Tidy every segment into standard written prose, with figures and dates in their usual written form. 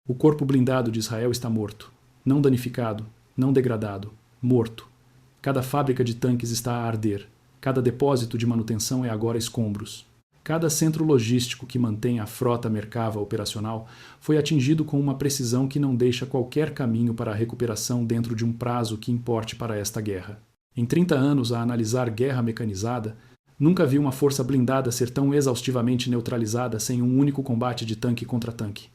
O corpo blindado de Israel está morto. Não danificado, não degradado, morto. Cada fábrica de tanques está a arder. Cada depósito de manutenção é agora escombros. Cada centro logístico que mantém a frota Merkava operacional foi atingido com uma precisão que não deixa qualquer caminho para a recuperação dentro de um prazo que importe para esta guerra. Em 30 anos a analisar guerra mecanizada, nunca vi uma força blindada ser tão exaustivamente neutralizada sem um único combate de tanque contra tanque.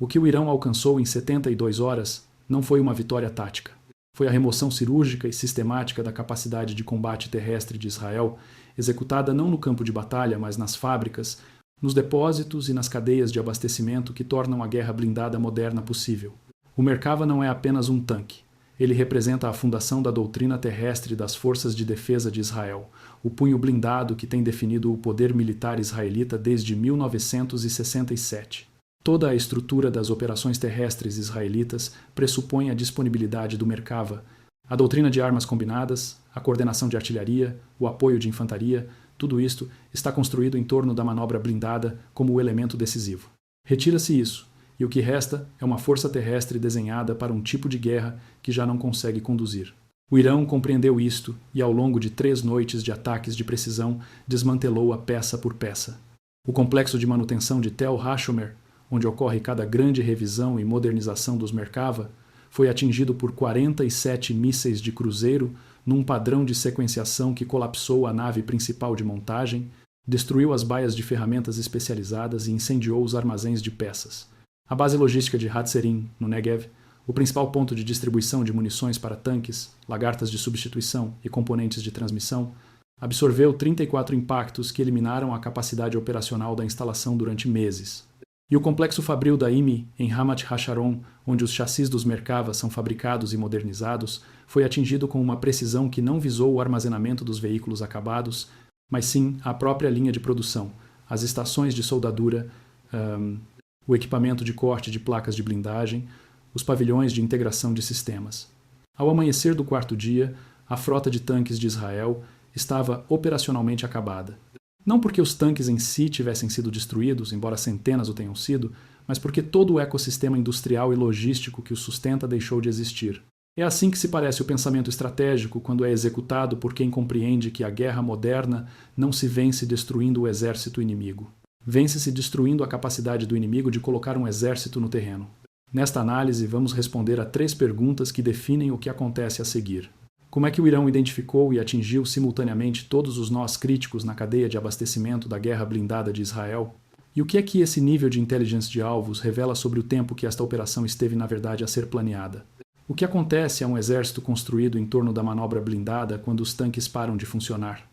O que o Irão alcançou em 72 horas não foi uma vitória tática. Foi a remoção cirúrgica e sistemática da capacidade de combate terrestre de Israel, executada não no campo de batalha, mas nas fábricas, nos depósitos e nas cadeias de abastecimento que tornam a guerra blindada moderna possível. O Merkava não é apenas um tanque. Ele representa a fundação da doutrina terrestre das forças de defesa de Israel, o punho blindado que tem definido o poder militar israelita desde 1967. Toda a estrutura das operações terrestres israelitas pressupõe a disponibilidade do Merkava, a doutrina de armas combinadas, a coordenação de artilharia, o apoio de infantaria, tudo isto está construído em torno da manobra blindada como o elemento decisivo. Retira-se isso, e o que resta é uma força terrestre desenhada para um tipo de guerra que já não consegue conduzir. O Irão compreendeu isto e, ao longo de 3 noites de ataques de precisão, desmantelou-a peça por peça. O complexo de manutenção de Tel HaShomer, onde ocorre cada grande revisão e modernização dos Merkava, foi atingido por 47 mísseis de cruzeiro num padrão de sequenciação que colapsou a nave principal de montagem, destruiu as baias de ferramentas especializadas e incendiou os armazéns de peças. A base logística de Hatzerim, no Negev, o principal ponto de distribuição de munições para tanques, lagartas de substituição e componentes de transmissão, absorveu 34 impactos que eliminaram a capacidade operacional da instalação durante meses. E o complexo fabril da IMI, em Ramat HaSharon, onde os chassis dos Merkava são fabricados e modernizados, foi atingido com uma precisão que não visou o armazenamento dos veículos acabados, mas sim a própria linha de produção, as estações de soldadura, o equipamento de corte de placas de blindagem, os pavilhões de integração de sistemas. Ao amanhecer do 4º dia, a frota de tanques de Israel estava operacionalmente acabada. Não porque os tanques em si tivessem sido destruídos, embora centenas o tenham sido, mas porque todo o ecossistema industrial e logístico que o sustenta deixou de existir. É assim que se parece o pensamento estratégico quando é executado por quem compreende que a guerra moderna não se vence destruindo o exército inimigo. Vence-se destruindo a capacidade do inimigo de colocar um exército no terreno. Nesta análise, vamos responder a 3 perguntas que definem o que acontece a seguir. Como é que o Irão identificou e atingiu simultaneamente todos os nós críticos na cadeia de abastecimento da guerra blindada de Israel? E o que é que esse nível de inteligência de alvos revela sobre o tempo que esta operação esteve na verdade a ser planeada? O que acontece a um exército construído em torno da manobra blindada quando os tanques param de funcionar?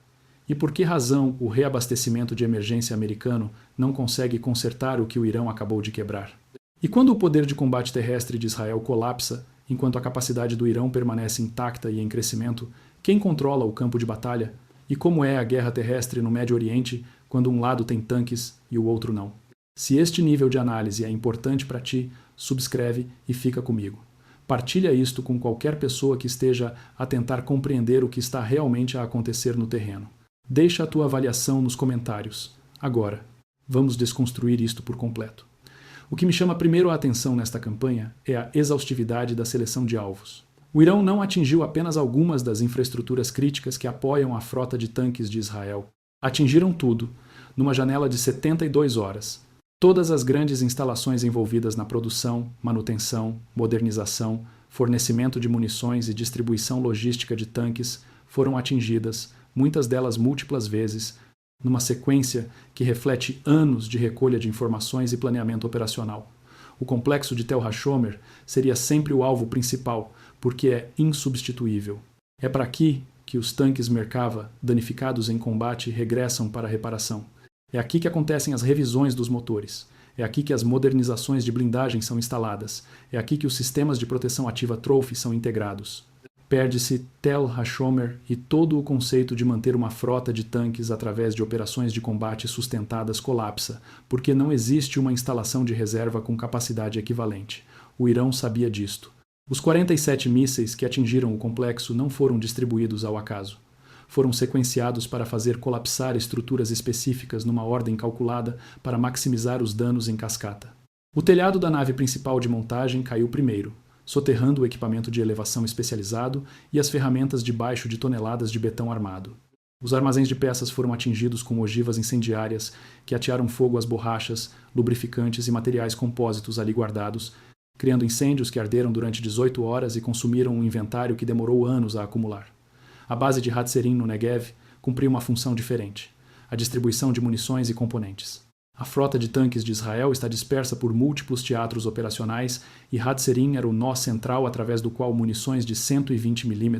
E por que razão o reabastecimento de emergência americano não consegue consertar o que o Irão acabou de quebrar? E quando o poder de combate terrestre de Israel colapsa, enquanto a capacidade do Irão permanece intacta e em crescimento, quem controla o campo de batalha? E como é a guerra terrestre no Médio Oriente quando um lado tem tanques e o outro não? Se este nível de análise é importante para ti, subscreve e fica comigo. Partilha isto com qualquer pessoa que esteja a tentar compreender o que está realmente a acontecer no terreno. Deixa a tua avaliação nos comentários. Agora, vamos desconstruir isto por completo. O que me chama primeiro a atenção nesta campanha é a exaustividade da seleção de alvos. O Irão não atingiu apenas algumas das infraestruturas críticas que apoiam a frota de tanques de Israel. Atingiram tudo, numa janela de 72 horas. Todas as grandes instalações envolvidas na produção, manutenção, modernização, fornecimento de munições e distribuição logística de tanques foram atingidas, muitas delas múltiplas vezes, numa sequência que reflete anos de recolha de informações e planeamento operacional. O complexo de Tel HaShomer seria sempre o alvo principal, porque é insubstituível. É para aqui que os tanques Merkava, danificados em combate, regressam para a reparação. É aqui que acontecem as revisões dos motores. É aqui que as modernizações de blindagem são instaladas. É aqui que os sistemas de proteção ativa Trophy são integrados. Perde-se Tel HaShomer e todo o conceito de manter uma frota de tanques através de operações de combate sustentadas colapsa, porque não existe uma instalação de reserva com capacidade equivalente. O Irão sabia disto. Os 47 mísseis que atingiram o complexo não foram distribuídos ao acaso. Foram sequenciados para fazer colapsar estruturas específicas numa ordem calculada para maximizar os danos em cascata. O telhado da nave principal de montagem caiu primeiro, soterrando o equipamento de elevação especializado e as ferramentas debaixo de toneladas de betão armado. Os armazéns de peças foram atingidos com ogivas incendiárias que atearam fogo às borrachas, lubrificantes e materiais compósitos ali guardados, criando incêndios que arderam durante 18 horas e consumiram um inventário que demorou anos a acumular. A base de Hatzerin, no Negev, cumpriu uma função diferente: a distribuição de munições e componentes. A frota de tanques de Israel está dispersa por múltiplos teatros operacionais e Hatzerin era o nó central através do qual munições de 120 mm,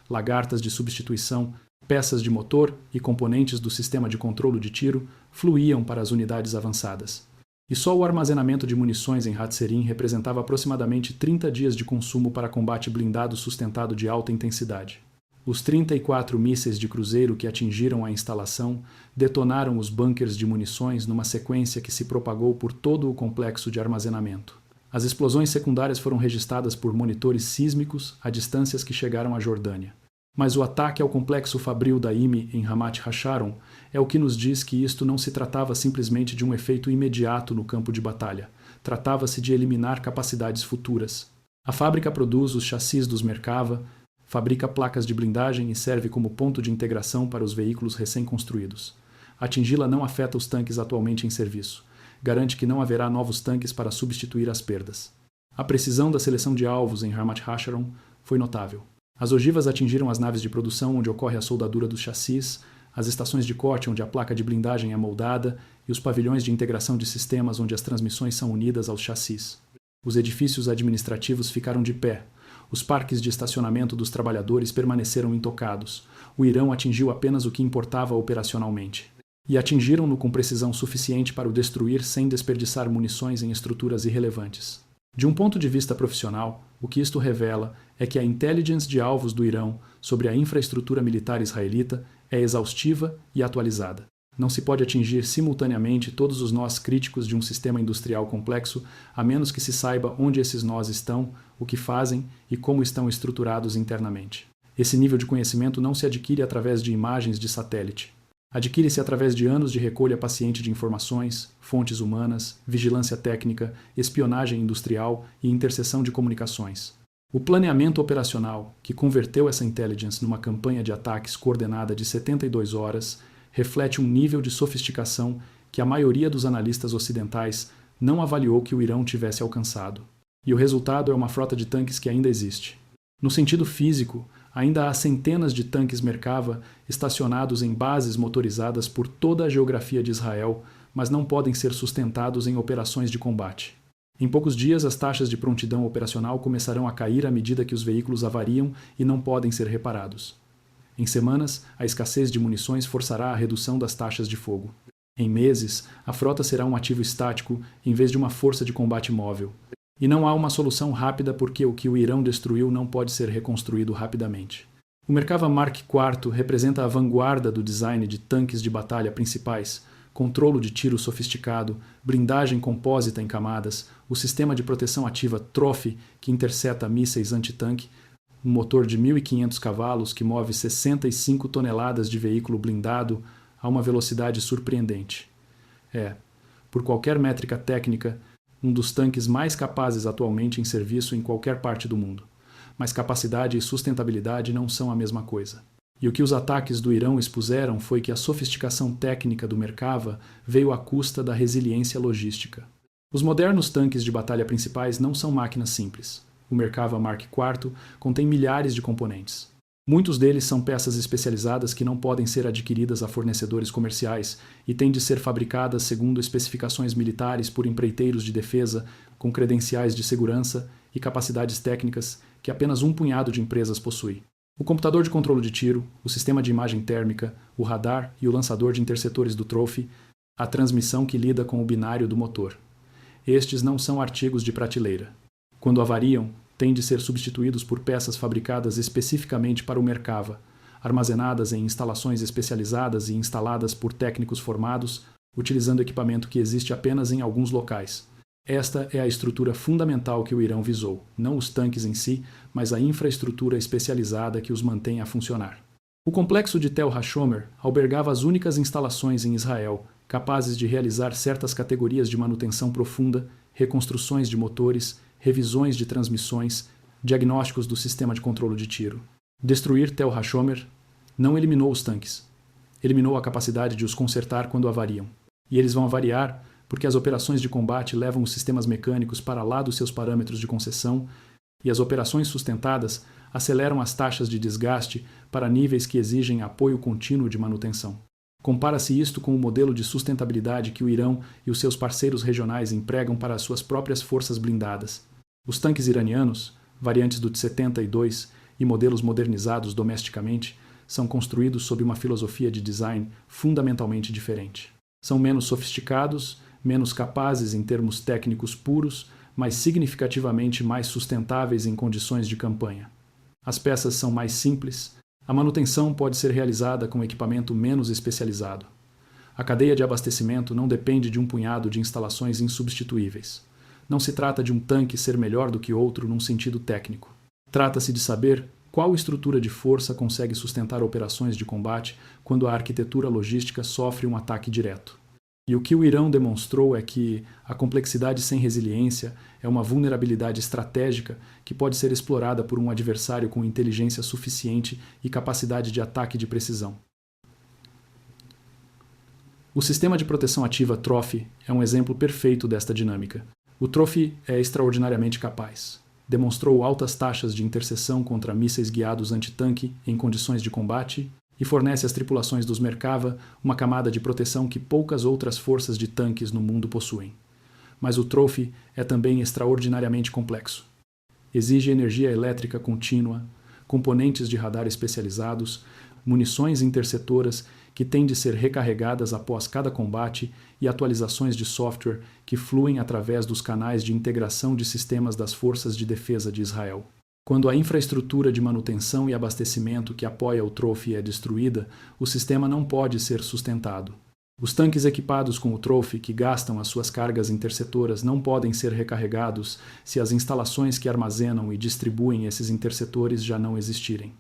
lagartas de substituição, peças de motor e componentes do sistema de controlo de tiro fluíam para as unidades avançadas. E só o armazenamento de munições em Hatzerin representava aproximadamente 30 dias de consumo para combate blindado sustentado de alta intensidade. Os 34 mísseis de cruzeiro que atingiram a instalação detonaram os bunkers de munições numa sequência que se propagou por todo o complexo de armazenamento. As explosões secundárias foram registradas por monitores sísmicos a distâncias que chegaram à Jordânia. Mas o ataque ao complexo fabril da IMI em Ramat Hasharon é o que nos diz que isto não se tratava simplesmente de um efeito imediato no campo de batalha. Tratava-se de eliminar capacidades futuras. A fábrica produz os chassis dos Merkava, fabrica placas de blindagem e serve como ponto de integração para os veículos recém-construídos. Atingi-la não afeta os tanques atualmente em serviço. Garante que não haverá novos tanques para substituir as perdas. A precisão da seleção de alvos em Ramat Hasharon foi notável. As ogivas atingiram as naves de produção onde ocorre a soldadura dos chassis, as estações de corte onde a placa de blindagem é moldada e os pavilhões de integração de sistemas onde as transmissões são unidas aos chassis. Os edifícios administrativos ficaram de pé. Os parques de estacionamento dos trabalhadores permaneceram intocados. O Irão atingiu apenas o que importava operacionalmente. E atingiram-no com precisão suficiente para o destruir sem desperdiçar munições em estruturas irrelevantes. De um ponto de vista profissional, o que isto revela é que a intelligence de alvos do Irão sobre a infraestrutura militar israelita é exaustiva e atualizada. Não se pode atingir simultaneamente todos os nós críticos de um sistema industrial complexo, a menos que se saiba onde esses nós estão, o que fazem e como estão estruturados internamente. Esse nível de conhecimento não se adquire através de imagens de satélite. Adquire-se através de anos de recolha paciente de informações, fontes humanas, vigilância técnica, espionagem industrial e interseção de comunicações. O planeamento operacional, que converteu essa intelligence numa campanha de ataques coordenada de 72 horas, reflete um nível de sofisticação que a maioria dos analistas ocidentais não avaliou que o Irão tivesse alcançado. E o resultado é uma frota de tanques que ainda existe. No sentido físico, ainda há centenas de tanques Merkava estacionados em bases motorizadas por toda a geografia de Israel, mas não podem ser sustentados em operações de combate. Em poucos dias, as taxas de prontidão operacional começarão a cair à medida que os veículos avariam e não podem ser reparados. Em semanas, a escassez de munições forçará a redução das taxas de fogo. Em meses, a frota será um ativo estático em vez de uma força de combate móvel. E não há uma solução rápida porque o que o Irão destruiu não pode ser reconstruído rapidamente. O Merkava Mark IV representa a vanguarda do design de tanques de batalha principais, controlo de tiro sofisticado, blindagem compósita em camadas, o sistema de proteção ativa Trophy, que intercepta mísseis antitanque, um motor de 1.500 cavalos que move 65 toneladas de veículo blindado a uma velocidade surpreendente. Por qualquer métrica técnica, um dos tanques mais capazes atualmente em serviço em qualquer parte do mundo. Mas capacidade e sustentabilidade não são a mesma coisa. E o que os ataques do Irão expuseram foi que a sofisticação técnica do Merkava veio à custa da resiliência logística. Os modernos tanques de batalha principais não são máquinas simples. O Merkava Mark IV contém milhares de componentes. Muitos deles são peças especializadas que não podem ser adquiridas a fornecedores comerciais e têm de ser fabricadas segundo especificações militares por empreiteiros de defesa com credenciais de segurança e capacidades técnicas que apenas um punhado de empresas possui. O computador de controle de tiro, o sistema de imagem térmica, o radar e o lançador de interceptores do Trophy, a transmissão que lida com o binário do motor. Estes não são artigos de prateleira. Quando avariam, têm de ser substituídos por peças fabricadas especificamente para o Merkava, armazenadas em instalações especializadas e instaladas por técnicos formados, utilizando equipamento que existe apenas em alguns locais. Esta é a estrutura fundamental que o Irão visou, não os tanques em si, mas a infraestrutura especializada que os mantém a funcionar. O complexo de Tel HaShomer albergava as únicas instalações em Israel capazes de realizar certas categorias de manutenção profunda reconstruções de motores, revisões de transmissões, diagnósticos do sistema de controle de tiro. Destruir Tel HaShomer não eliminou os tanques. Eliminou a capacidade de os consertar quando avariam. E eles vão avariar porque as operações de combate levam os sistemas mecânicos para lá dos seus parâmetros de concessão e as operações sustentadas aceleram as taxas de desgaste para níveis que exigem apoio contínuo de manutenção. Compara-se isto com o modelo de sustentabilidade que o Irão e os seus parceiros regionais empregam para as suas próprias forças blindadas. Os tanques iranianos, variantes do T-72 e modelos modernizados domesticamente, são construídos sob uma filosofia de design fundamentalmente diferente. São menos sofisticados, menos capazes em termos técnicos puros, mas significativamente mais sustentáveis em condições de campanha. As peças são mais simples, a manutenção pode ser realizada com equipamento menos especializado. A cadeia de abastecimento não depende de um punhado de instalações insubstituíveis. Não se trata de um tanque ser melhor do que outro num sentido técnico. Trata-se de saber qual estrutura de força consegue sustentar operações de combate quando a arquitetura logística sofre um ataque direto. E o que o Irão demonstrou é que a complexidade sem resiliência é uma vulnerabilidade estratégica que pode ser explorada por um adversário com inteligência suficiente e capacidade de ataque de precisão. O sistema de proteção ativa Trophy é um exemplo perfeito desta dinâmica. O Trophy é extraordinariamente capaz. Demonstrou altas taxas de interseção contra mísseis guiados antitanque em condições de combate e fornece às tripulações dos Merkava uma camada de proteção que poucas outras forças de tanques no mundo possuem. Mas o Trophy é também extraordinariamente complexo. Exige energia elétrica contínua, componentes de radar especializados, munições interceptoras que têm de ser recarregadas após cada combate e atualizações de software que fluem através dos canais de integração de sistemas das Forças de Defesa de Israel. Quando a infraestrutura de manutenção e abastecimento que apoia o Trophy é destruída, o sistema não pode ser sustentado. Os tanques equipados com o Trophy que gastam as suas cargas interceptoras não podem ser recarregados se as instalações que armazenam e distribuem esses interceptores já não existirem.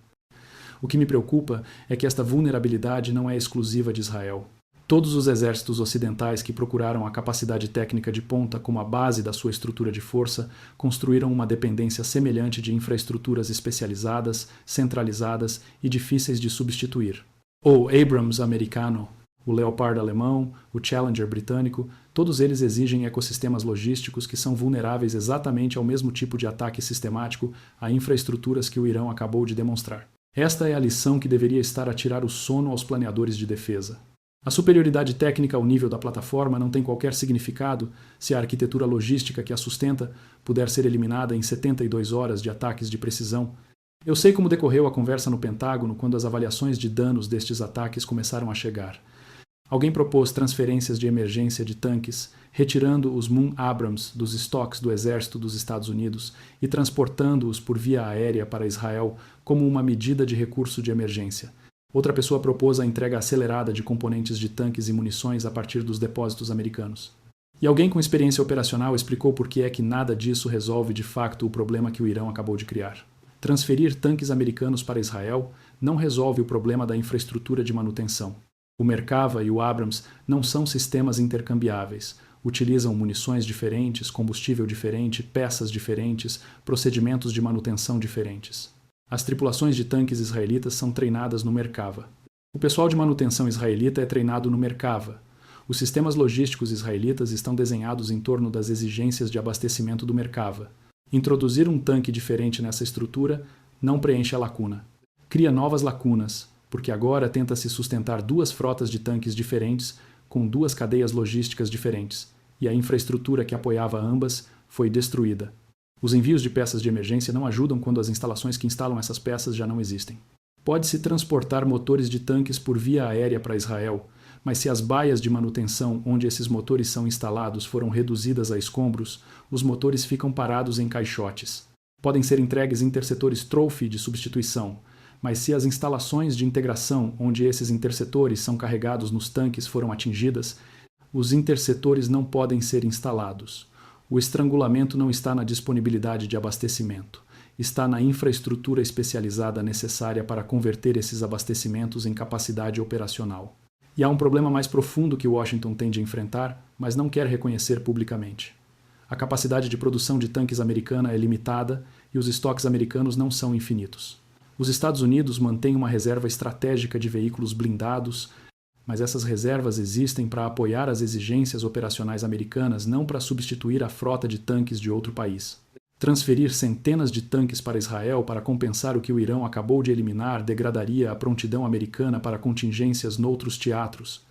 O que me preocupa é que esta vulnerabilidade não é exclusiva de Israel. Todos os exércitos ocidentais que procuraram a capacidade técnica de ponta como a base da sua estrutura de força construíram uma dependência semelhante de infraestruturas especializadas, centralizadas e difíceis de substituir. O Abrams americano, o Leopard alemão, o Challenger britânico, todos eles exigem ecossistemas logísticos que são vulneráveis exatamente ao mesmo tipo de ataque sistemático a infraestruturas que o Irão acabou de demonstrar. Esta é a lição que deveria estar a tirar o sono aos planeadores de defesa. A superioridade técnica ao nível da plataforma não tem qualquer significado se a arquitetura logística que a sustenta puder ser eliminada em 72 horas de ataques de precisão. Eu sei como decorreu a conversa no Pentágono quando as avaliações de danos destes ataques começaram a chegar. Alguém propôs transferências de emergência de tanques, retirando os Moon Abrams dos estoques do Exército dos Estados Unidos e transportando-os por via aérea para Israel como uma medida de recurso de emergência. Outra pessoa propôs a entrega acelerada de componentes de tanques e munições a partir dos depósitos americanos. E alguém com experiência operacional explicou por que é que nada disso resolve de facto o problema que o Irão acabou de criar. Transferir tanques americanos para Israel não resolve o problema da infraestrutura de manutenção. O Merkava e o Abrams não são sistemas intercambiáveis. Utilizam munições diferentes, combustível diferente, peças diferentes, procedimentos de manutenção diferentes. As tripulações de tanques israelitas são treinadas no Merkava. O pessoal de manutenção israelita é treinado no Merkava. Os sistemas logísticos israelitas estão desenhados em torno das exigências de abastecimento do Merkava. Introduzir um tanque diferente nessa estrutura não preenche a lacuna. Cria novas lacunas, porque agora tenta-se sustentar duas frotas de tanques diferentes com duas cadeias logísticas diferentes, e a infraestrutura que apoiava ambas foi destruída. Os envios de peças de emergência não ajudam quando as instalações que instalam essas peças já não existem. Pode-se transportar motores de tanques por via aérea para Israel, mas se as baias de manutenção onde esses motores são instalados foram reduzidas a escombros, os motores ficam parados em caixotes. Podem ser entregues interceptores Trophy de substituição, mas se as instalações de integração onde esses interceptores são carregados nos tanques foram atingidas, os interceptores não podem ser instalados. O estrangulamento não está na disponibilidade de abastecimento. Está na infraestrutura especializada necessária para converter esses abastecimentos em capacidade operacional. E há um problema mais profundo que Washington tem de enfrentar, mas não quer reconhecer publicamente. A capacidade de produção de tanques americana é limitada e os estoques americanos não são infinitos. Os Estados Unidos mantêm uma reserva estratégica de veículos blindados, mas essas reservas existem para apoiar as exigências operacionais americanas, não para substituir a frota de tanques de outro país. Transferir centenas de tanques para Israel para compensar o que o Irão acabou de eliminar degradaria a prontidão americana para contingências noutros teatros.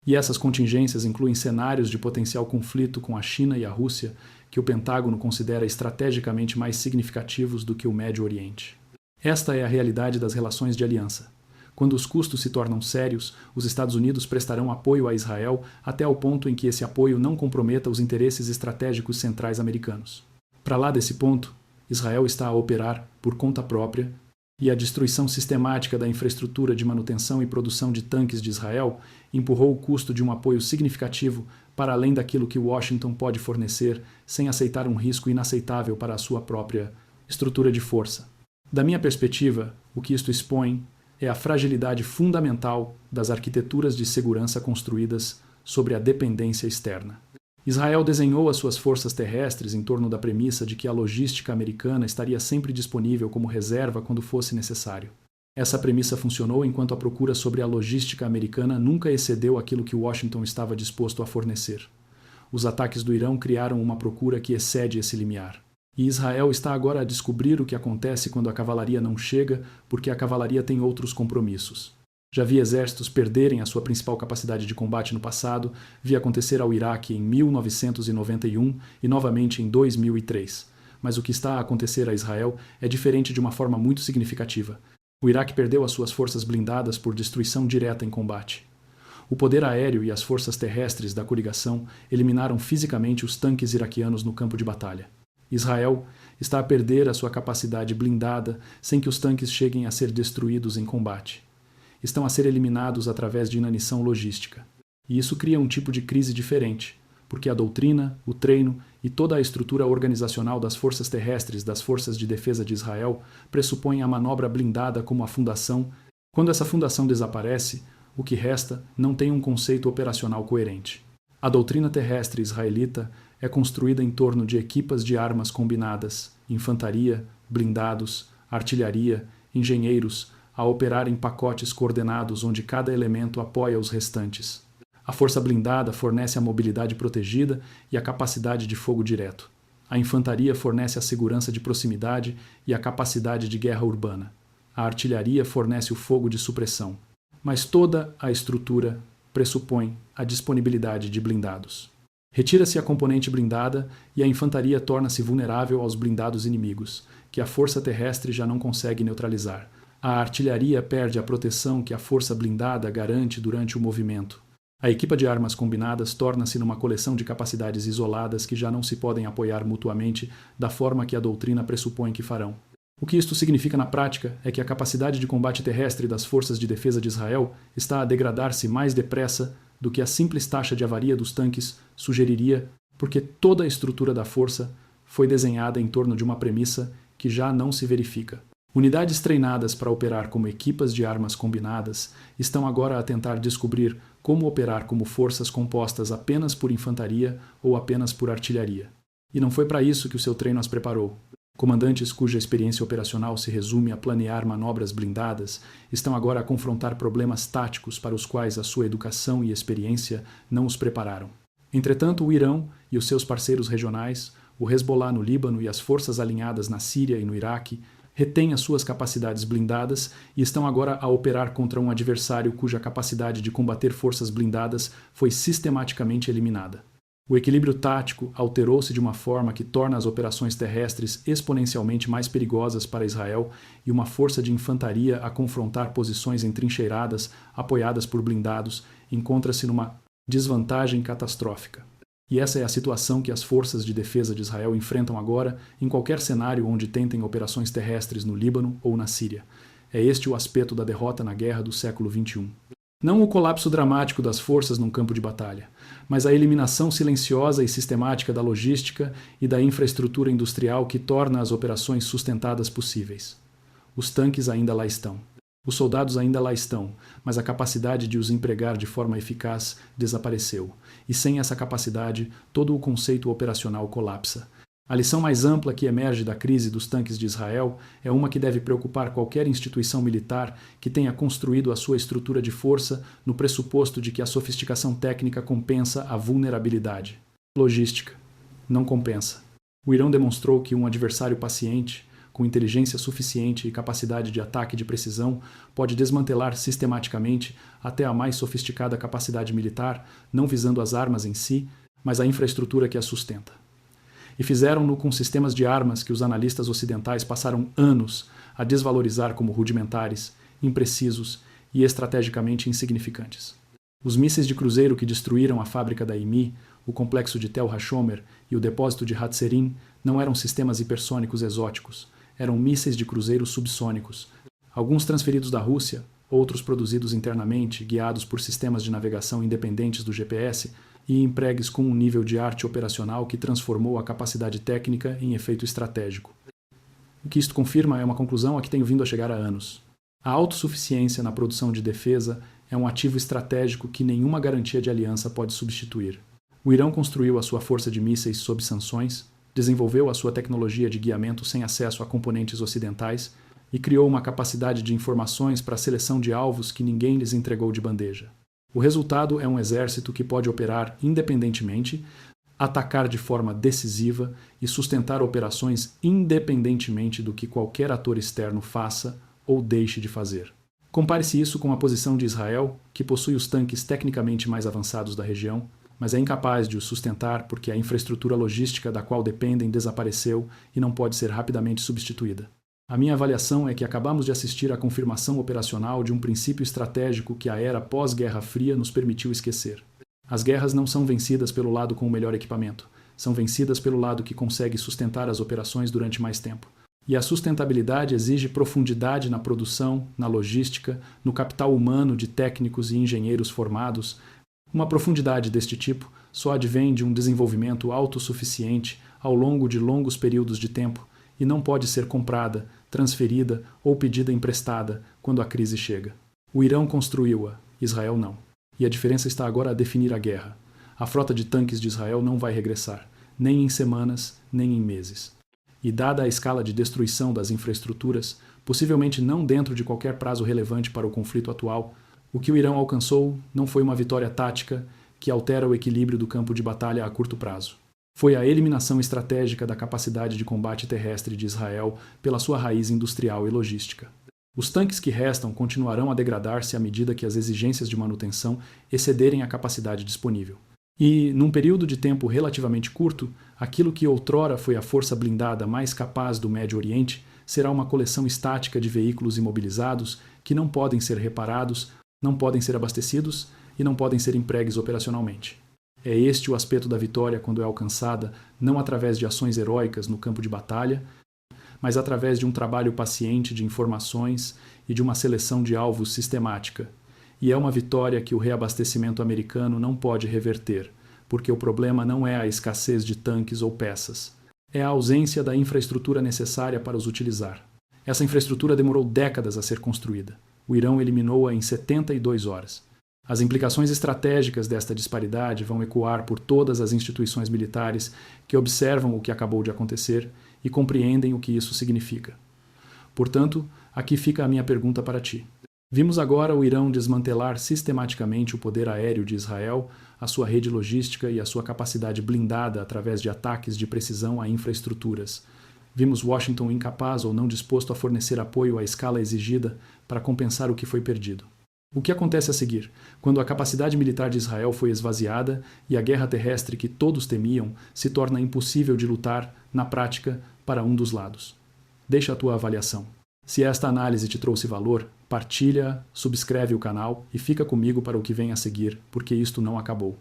E essas contingências incluem cenários de potencial conflito com a China e a Rússia, que o Pentágono considera estrategicamente mais significativos do que o Médio Oriente. Esta é a realidade das relações de aliança. Quando os custos se tornam sérios, os Estados Unidos prestarão apoio a Israel até o ponto em que esse apoio não comprometa os interesses estratégicos centrais americanos. Para lá desse ponto, Israel está a operar por conta própria e a destruição sistemática da infraestrutura de manutenção e produção de tanques de Israel empurrou o custo de um apoio significativo para além daquilo que Washington pode fornecer sem aceitar um risco inaceitável para a sua própria estrutura de força. Da minha perspectiva, o que isto expõe é a fragilidade fundamental das arquiteturas de segurança construídas sobre a dependência externa. Israel desenhou as suas forças terrestres em torno da premissa de que a logística americana estaria sempre disponível como reserva quando fosse necessário. Essa premissa funcionou enquanto a procura sobre a logística americana nunca excedeu aquilo que Washington estava disposto a fornecer. Os ataques do Irão criaram uma procura que excede esse limiar. E Israel está agora a descobrir o que acontece quando a cavalaria não chega, porque a cavalaria tem outros compromissos. Já vi exércitos perderem a sua principal capacidade de combate no passado, vi acontecer ao Iraque em 1991 e novamente em 2003. Mas o que está a acontecer a Israel é diferente de uma forma muito significativa. O Iraque perdeu as suas forças blindadas por destruição direta em combate. O poder aéreo e as forças terrestres da coligação eliminaram fisicamente os tanques iraquianos no campo de batalha. Israel está a perder a sua capacidade blindada sem que os tanques cheguem a ser destruídos em combate. Estão a ser eliminados através de inanição logística. E isso cria um tipo de crise diferente, porque a doutrina, o treino e toda a estrutura organizacional das forças terrestres das forças de defesa de Israel pressupõem a manobra blindada como a fundação. Quando essa fundação desaparece, o que resta não tem um conceito operacional coerente. A doutrina terrestre israelita é construída em torno de equipas de armas combinadas, infantaria, blindados, artilharia, engenheiros, a operar em pacotes coordenados onde cada elemento apoia os restantes. A força blindada fornece a mobilidade protegida e a capacidade de fogo direto. A infantaria fornece a segurança de proximidade e a capacidade de guerra urbana. A artilharia fornece o fogo de supressão. Mas toda a estrutura pressupõe a disponibilidade de blindados. Retira-se a componente blindada e a infantaria torna-se vulnerável aos blindados inimigos, que a força terrestre já não consegue neutralizar. A artilharia perde a proteção que a força blindada garante durante o movimento. A equipa de armas combinadas torna-se numa coleção de capacidades isoladas que já não se podem apoiar mutuamente da forma que a doutrina pressupõe que farão. O que isto significa na prática é que a capacidade de combate terrestre das forças de defesa de Israel está a degradar-se mais depressa do que a simples taxa de avaria dos tanques sugeriria, porque toda a estrutura da força foi desenhada em torno de uma premissa que já não se verifica. Unidades treinadas para operar como equipas de armas combinadas estão agora a tentar descobrir como operar como forças compostas apenas por infantaria ou apenas por artilharia. E não foi para isso que o seu treino as preparou. Comandantes cuja experiência operacional se resume a planear manobras blindadas estão agora a confrontar problemas táticos para os quais a sua educação e experiência não os prepararam. Entretanto, o Irão e os seus parceiros regionais, o Hezbollah no Líbano e as forças alinhadas na Síria e no Iraque, retêm as suas capacidades blindadas e estão agora a operar contra um adversário cuja capacidade de combater forças blindadas foi sistematicamente eliminada. O equilíbrio tático alterou-se de uma forma que torna as operações terrestres exponencialmente mais perigosas para Israel e uma força de infantaria a confrontar posições entrincheiradas, apoiadas por blindados, encontra-se numa desvantagem catastrófica. E essa é a situação que as forças de defesa de Israel enfrentam agora em qualquer cenário onde tentem operações terrestres no Líbano ou na Síria. É este o aspecto da derrota na guerra do século XXI. Não o colapso dramático das forças num campo de batalha, mas a eliminação silenciosa e sistemática da logística e da infraestrutura industrial que torna as operações sustentadas possíveis. Os tanques ainda lá estão. Os soldados ainda lá estão, mas a capacidade de os empregar de forma eficaz desapareceu. E sem essa capacidade, todo o conceito operacional colapsa. A lição mais ampla que emerge da crise dos tanques de Israel é uma que deve preocupar qualquer instituição militar que tenha construído a sua estrutura de força no pressuposto de que a sofisticação técnica compensa a vulnerabilidade. Logística. Não compensa. O Irão demonstrou que um adversário paciente, com inteligência suficiente e capacidade de ataque de precisão, pode desmantelar sistematicamente até a mais sofisticada capacidade militar, não visando as armas em si, mas a infraestrutura que as sustenta. E fizeram-no com sistemas de armas que os analistas ocidentais passaram anos a desvalorizar como rudimentares, imprecisos e estrategicamente insignificantes. Os mísseis de cruzeiro que destruíram a fábrica da IMI, o complexo de Tel HaShomer e o depósito de Hatzerin não eram sistemas hipersônicos exóticos, eram mísseis de cruzeiro subsônicos, alguns transferidos da Rússia, outros produzidos internamente, guiados por sistemas de navegação independentes do GPS e empregues com um nível de arte operacional que transformou a capacidade técnica em efeito estratégico. O que isto confirma é uma conclusão a que tenho vindo a chegar há anos. A autossuficiência na produção de defesa é um ativo estratégico que nenhuma garantia de aliança pode substituir. O Irão construiu a sua força de mísseis sob sanções, desenvolveu a sua tecnologia de guiamento sem acesso a componentes ocidentais e criou uma capacidade de informações para a seleção de alvos que ninguém lhes entregou de bandeja. O resultado é um exército que pode operar independentemente, atacar de forma decisiva e sustentar operações independentemente do que qualquer ator externo faça ou deixe de fazer. Compare-se isso com a posição de Israel, que possui os tanques tecnicamente mais avançados da região, mas é incapaz de os sustentar porque a infraestrutura logística da qual dependem desapareceu e não pode ser rapidamente substituída. A minha avaliação é que acabamos de assistir à confirmação operacional de um princípio estratégico que a era pós-Guerra Fria nos permitiu esquecer. As guerras não são vencidas pelo lado com o melhor equipamento, são vencidas pelo lado que consegue sustentar as operações durante mais tempo. E a sustentabilidade exige profundidade na produção, na logística, no capital humano de técnicos e engenheiros formados. Uma profundidade deste tipo só advém de um desenvolvimento autossuficiente ao longo de longos períodos de tempo e não pode ser comprada, transferida ou pedida emprestada quando a crise chega. O Irão construiu-a, Israel não. E a diferença está agora a definir a guerra. A frota de tanques de Israel não vai regressar, nem em semanas, nem em meses. E dada a escala de destruição das infraestruturas, possivelmente não dentro de qualquer prazo relevante para o conflito atual, o que o Irão alcançou não foi uma vitória tática que altera o equilíbrio do campo de batalha a curto prazo. Foi a eliminação estratégica da capacidade de combate terrestre de Israel pela sua raiz industrial e logística. Os tanques que restam continuarão a degradar-se à medida que as exigências de manutenção excederem a capacidade disponível. E, num período de tempo relativamente curto, aquilo que outrora foi a força blindada mais capaz do Médio Oriente será uma coleção estática de veículos imobilizados que não podem ser reparados, não podem ser abastecidos e não podem ser empregues operacionalmente. É este o aspecto da vitória quando é alcançada não através de ações heróicas no campo de batalha, mas através de um trabalho paciente de informações e de uma seleção de alvos sistemática. E é uma vitória que o reabastecimento americano não pode reverter, porque o problema não é a escassez de tanques ou peças. É a ausência da infraestrutura necessária para os utilizar. Essa infraestrutura demorou décadas a ser construída. O Irão eliminou-a em 72 horas. As implicações estratégicas desta disparidade vão ecoar por todas as instituições militares que observam o que acabou de acontecer e compreendem o que isso significa. Portanto, aqui fica a minha pergunta para ti. Vimos agora o Irão desmantelar sistematicamente o poder aéreo de Israel, a sua rede logística e a sua capacidade blindada através de ataques de precisão a infraestruturas. Vimos Washington incapaz ou não disposto a fornecer apoio à escala exigida para compensar o que foi perdido. O que acontece a seguir, quando a capacidade militar de Israel foi esvaziada e a guerra terrestre que todos temiam se torna impossível de lutar, na prática, para um dos lados? Deixa a tua avaliação. Se esta análise te trouxe valor, partilha, subscreve o canal e fica comigo para o que vem a seguir, porque isto não acabou.